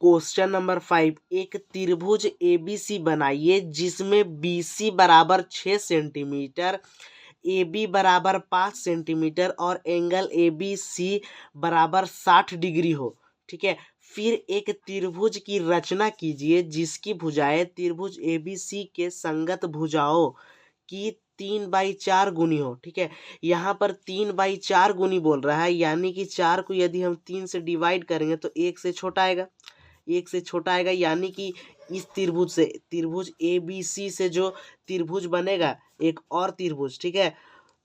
Question number 5, एक त्रिभुज ABC बनाइए जिसमें BC बराबर 6 सेंटीमीटर, AB बराबर 5 सेंटीमीटर और एंगल ABC बराबर 60 डिग्री हो। ठीक है, फिर एक त्रिभुज की रचना कीजिए जिसकी भुजाएं त्रिभुज ABC के संगत भुजाओं की 3/4 गुनी हो। ठीक है, यहाँ पर 3/4 गुनी बोल रहा है, यानी कि 4 को यदि हम 3 से डिवाइड करेंगे तो 1 से छोटा आएगा, 1 से छोटा आएगा, यानी कि इस त्रिभुज से, त्रिभुज ABC से जो त्रिभुज बनेगा एक और त्रिभुज, ठीक है,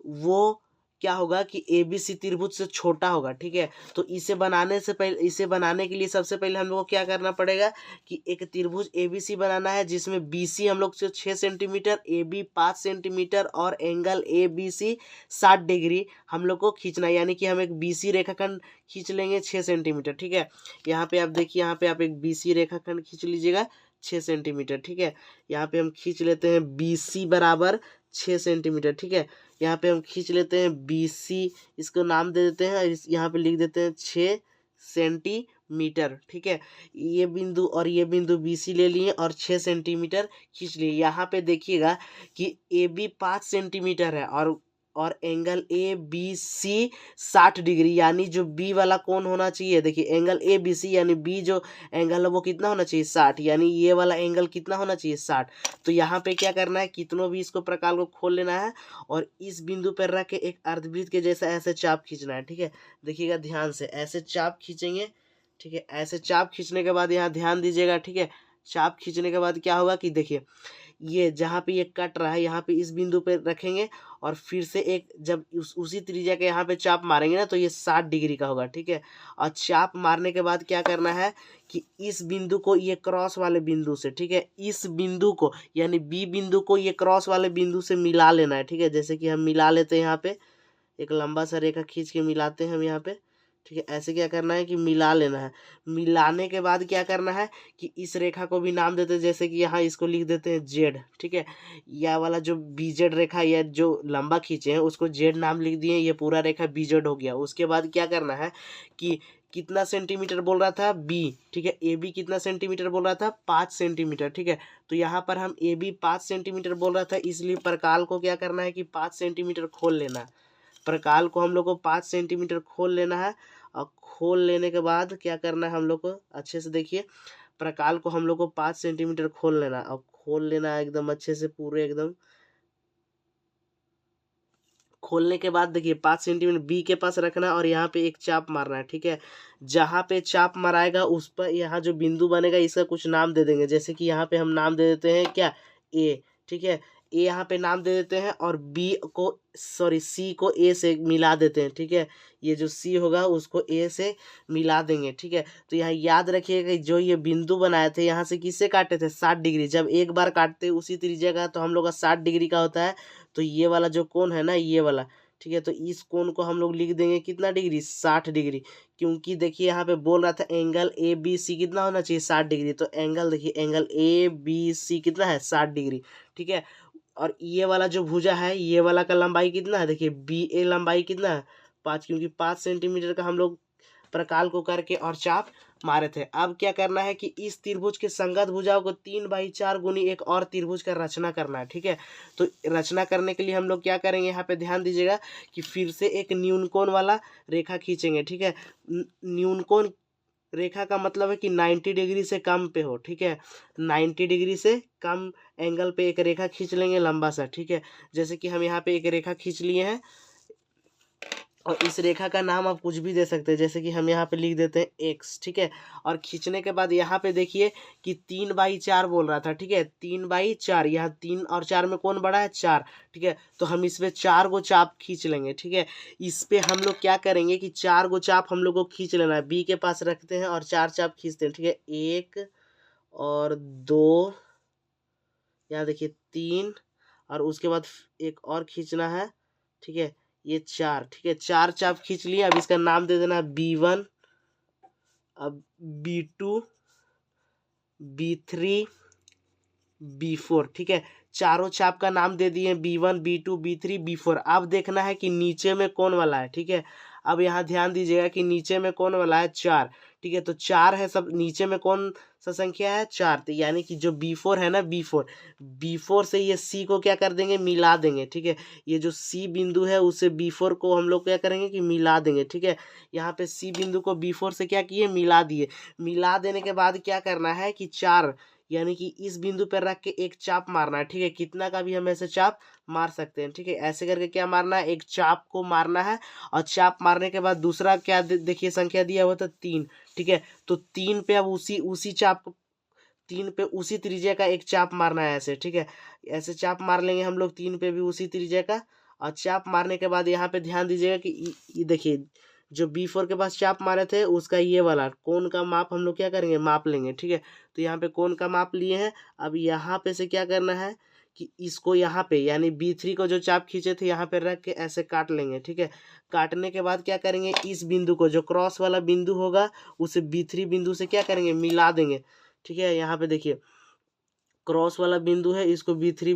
वो क्या होगा कि ABC त्रिभुज से छोटा होगा। ठीक है, तो इसे बनाने से पहले, इसे बनाने के लिए सबसे पहले हम लोग को क्या करना पड़ेगा कि एक त्रिभुज ABC बनाना है जिसमें BC हम लोग से 6 सेंटीमीटर, AB 5 सेंटीमीटर और एंगल ABC 60 डिग्री हम लोग को खींचना है, यानी कि हम एक BC रेखाखंड खींच लेंगे 6 सेंटीमीटर। ठीक है, यहाँ पे आप देखिए, यहाँ पे आप एक BC रेखाखंड खींच लीजिएगा 6 सेंटीमीटर। ठीक है, यहाँ पे हम खींच लेते हैं BC बराबर 6 सेंटीमीटर। ठीक है, यहाँ पे हम खींच लेते हैं BC, इसको नाम दे देते हैं, यहाँ पे लिख देते हैं 6 सेंटीमीटर। ठीक है, ये बिंदु और ये बिंदु BC ले लिए और 6 सेंटीमीटर खींच लिए। यहाँ पे देखिएगा कि AB 5 सेंटीमीटर है और एंगल ABC 60 डिग्री, यानी जो B वाला कोण होना चाहिए, देखिए एंगल ABC यानी B जो एंगल है वो कितना होना चाहिए 60, यानी ये वाला एंगल कितना होना चाहिए 60। तो यहाँ पे क्या करना है, कितनों भी इसको प्रकार को खोल लेना है और इस बिंदु पर रख के एक अर्धवृत्त के जैसा ऐसे चाप खींचना है। ठीक है, देखिएगा ध्यान से, ऐसे चाप खींचेंगे। ठीक है, ऐसे चाप खींचने के बाद यहाँ ध्यान दीजिएगा। ठीक है, चाप खींचने के बाद क्या होगा कि देखिए, ये जहाँ पे ये कट रहा है यहाँ पे इस बिंदु पे रखेंगे और फिर से एक जब उसी त्रिज्या के यहाँ पे चाप मारेंगे ना तो ये 60 डिग्री का होगा। ठीक है, और चाप मारने के बाद क्या करना है कि इस बिंदु को ये क्रॉस वाले बिंदु से, ठीक है, इस बिंदु को यानी B बिंदु को ये क्रॉस वाले बिंदु से मिला लेना है। ठीक है, जैसे कि हम मिला लेते हैं, यहाँ पे एक लंबा सा रेखा खींच के मिलाते हैं हम यहाँ पे। ठीक है, ऐसे क्या करना है कि मिला लेना है। मिलाने के बाद क्या करना है कि इस रेखा को भी नाम देते हैं, जैसे कि यहाँ इसको लिख देते हैं Z। ठीक है, यह वाला जो BZ रेखा या जो लंबा खींचे हैं उसको Z नाम लिख दिए, ये पूरा रेखा BZ हो गया। उसके बाद क्या करना है कि कितना सेंटीमीटर बोल रहा था B, ठीक है, AB कितना सेंटीमीटर बोल रहा था 5 सेंटीमीटर। ठीक है, तो यहाँ पर हम AB 5 सेंटीमीटर बोल रहा था, इसलिए प्रकाल को क्या करना है कि 5 सेंटीमीटर खोल लेना है। प्रकाल को हम लोग को 5 सेंटीमीटर खोल लेना है और खोल लेने के बाद क्या करना है हम लोग को, अच्छे से देखिए, प्रकाल को हम लोग को 5 सेंटीमीटर खोल लेना है और खोल लेना है एकदम अच्छे से, पूरे एकदम खोलने के बाद देखिए 5 सेंटीमीटर B के पास रखना है और यहाँ पे एक चाप मारना है। ठीक है, जहाँ पे चाप मराएगा उस पर यहाँ जो बिंदु बनेगा इसका कुछ नाम दे देंगे, जैसे कि यहाँ पे हम नाम दे देते हैं क्या A। ठीक है, A यहाँ पे नाम दे देते हैं और C को A से मिला देते हैं। ठीक है, ये जो C होगा उसको A से मिला देंगे। ठीक है, तो यहाँ याद रखिएगा जो ये बिंदु बनाए थे यहाँ से किससे काटे थे 60 डिग्री, जब एक बार काटते उसी त्रिज्या का तो हम लोग का 60 डिग्री का होता है। तो ये वाला जो कोण है ना, ये वाला, ठीक है, तो इस कोण को हम लोग लिख देंगे कितना डिग्री 60 डिग्री, क्योंकि देखिए यहाँ पे बोल रहा था एंगल ABC कितना होना चाहिए 60 डिग्री, तो एंगल देखिए एंगल ABC कितना है 60 डिग्री। ठीक है, और ये वाला जो भुजा है ये वाला का लंबाई कितना है, देखिए BA लंबाई कितना है 5, क्योंकि 5 सेंटीमीटर का हम लोग प्रकाल को करके और चाप मारे थे। अब क्या करना है कि इस त्रिभुज के संगत भुजाओं को 3/4 गुनी एक और त्रिभुज का रचना करना है। ठीक है, तो रचना करने के लिए हम लोग क्या करेंगे, यहाँ पे ध्यान दीजिएगा कि फिर से एक न्यूनकोण वाला रेखा खींचेंगे। ठीक है, न्यूनकोण रेखा का मतलब है कि 90 डिग्री से कम पे हो। ठीक है, 90 डिग्री से कम एंगल पे एक रेखा खींच लेंगे लंबा सा। ठीक है, जैसे कि हम यहाँ पे एक रेखा खींच लिए हैं और इस रेखा का नाम आप कुछ भी दे सकते हैं, जैसे कि हम यहाँ पे लिख देते हैं X। ठीक है, और खींचने के बाद यहाँ पे देखिए कि 3/4 बोल रहा था। ठीक है, 3/4, यहाँ 3 और 4 में कौन बड़ा है 4। ठीक है, तो हम इसमें 4 गो चाप खींच लेंगे। ठीक है, इस पे हम लोग क्या करेंगे कि 4 गो चाप हम लोग को खींच लेना है, B के पास रखते हैं और 4 चाप खींचते हैं। ठीक है, 1 और 2, यहाँ देखिए 3, और उसके बाद एक और खींचना है। ठीक है, ये 4। ठीक है, 4 चाप खींच लिए। अब इसका नाम दे देना B1, अब B2, B3, B4। ठीक है, चारों चाप का नाम दे दिए B1, B2, B3, B4। अब देखना है कि नीचे में कौन वाला है। ठीक है, अब यहाँ ध्यान दीजिएगा कि नीचे में कौन वाला है 4। ठीक है। तो 4 है, सब नीचे में कौन सा संख्या है, 4। तो यानी कि जो B4 है ना, B4 से ये C को क्या कर देंगे, मिला देंगे, ठीक है। ये जो C बिंदु है उसे B4 को हम लोग क्या करेंगे कि मिला देंगे, ठीक है। यहाँ पे C बिंदु को B4 से क्या किए, मिला दिए। मिला देने के बाद क्या करना है कि 4 यानी कि इस बिंदु पर रख के एक चाप मारना है, ठीक है। कितना का भी हम ऐसे चाप मार सकते हैं, ठीक है। ऐसे करके क्या मारना है, एक चाप को मारना है। और चाप मारने के बाद दूसरा क्या देखिए संख्या दिया हुआ था 3, ठीक है। तो 3 पे अब उसी चाप 3 पे उसी त्रिज्या का एक चाप मारना है ऐसे, ठीक है। ऐसे चाप मार लेंगे हम लोग 3 पे भी उसी त्रिज्या का। और चाप मारने के बाद यहाँ पे ध्यान दीजिएगा कि ये देखिए जो B4 के पास चाप मारे थे उसका ये वाला कोण का माप हम लोग क्या करेंगे, माप लेंगे, ठीक है। तो यहाँ पे कोण का माप लिए हैं। अब यहाँ पे से क्या करना है कि इसको यहाँ पे यानी B3 को जो चाप खींचे थे यहाँ पे रख के ऐसे काट लेंगे, ठीक है। काटने के बाद क्या करेंगे, इस बिंदु को जो क्रॉस वाला बिंदु होगा उसे B3 बिंदु से क्या करेंगे, मिला देंगे, ठीक है। यहाँ पे देखिए क्रॉस वाला बिंदु है, इसको B3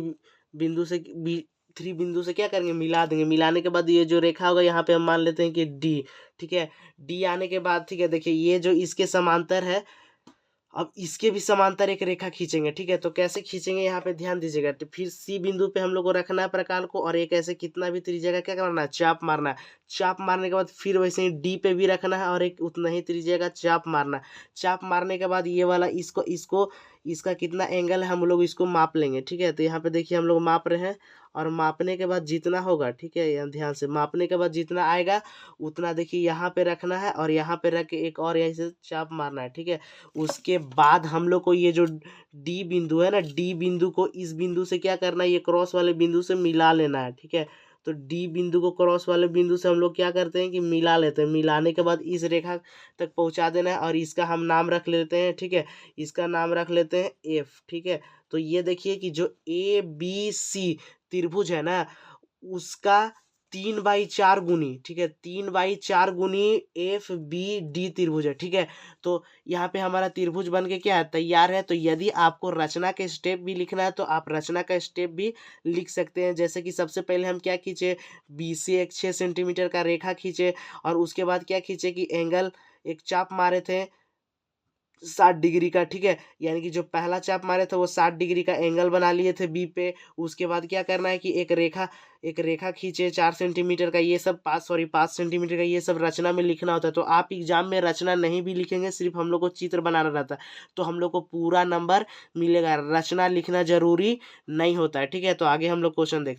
बिंदु से क्या करेंगे, मिला देंगे। मिलाने के बाद ये जो रेखा होगा यहाँ पे हम मान लेते हैं कि D, ठीक है। D आने के बाद ठीक है देखिए ये जो इसके समांतर है, अब इसके भी समांतर एक रेखा खींचेंगे, ठीक है। तो कैसे खींचेंगे यहाँ पे ध्यान दीजिएगा। तो फिर C बिंदु पे हम लोग को रखना है प्रकाल को, और एक ऐसे कितना भी त्रिज्या का क्या करना है, चाप मारना है। चाप मारने के बाद फिर वैसे ही D पे भी रखना है और एक उतना ही त्रिज्या का चाप मारना है। चाप मारने के बाद ये वाला इसको इसका कितना एंगल है हम लोग इसको माप लेंगे, ठीक है। तो यहाँ पे देखिए हम लोग माप रहे हैं, और मापने के बाद जितना होगा, ठीक है, यहाँ ध्यान से मापने के बाद जितना आएगा उतना देखिए यहाँ पे रखना है, और यहाँ पे रख के एक और यहीं से चाप मारना है, ठीक है। उसके बाद हम लोग को ये जो D बिंदु है ना, D बिंदु को इस बिंदु से क्या करना है, ये क्रॉस वाले बिंदु से मिला लेना है, ठीक है। तो D बिंदु को क्रॉस वाले बिंदु से हम लोग क्या करते हैं कि मिला लेते हैं। मिलाने के बाद इस रेखा तक पहुंचा देना है, और इसका हम नाम रख लेते हैं, ठीक है। इसका नाम रख लेते हैं F, ठीक है। तो ये देखिए कि जो ABC त्रिभुज है ना उसका 3/4 गुनी, ठीक है, 3/4 गुनी FBD त्रिभुज है, ठीक है। तो यहाँ पे हमारा त्रिभुज बन के क्या है, तैयार है। तो यदि आपको रचना के स्टेप भी लिखना है तो आप रचना का स्टेप भी लिख सकते हैं। जैसे कि सबसे पहले हम क्या खींचे, B से एक 6 सेंटीमीटर का रेखा खींचे, और उसके बाद क्या खींचे कि एंगल एक चाप मारे थे 60 डिग्री का, ठीक है। यानी कि जो पहला चाप मारे थे वो 60 डिग्री का एंगल बना लिए थे बी पे। उसके बाद क्या करना है कि एक रेखा खींचे 4 सेंटीमीटर का, ये सब 5 सेंटीमीटर का, ये सब रचना में लिखना होता है। तो आप एग्जाम में रचना नहीं भी लिखेंगे, सिर्फ हम लोग को चित्र बनाना रहता है, तो हम लोग को पूरा नंबर मिलेगा। रचना लिखना जरूरी नहीं होता है, ठीक है। तो आगे हम लोग क्वेश्चन देखते हैं।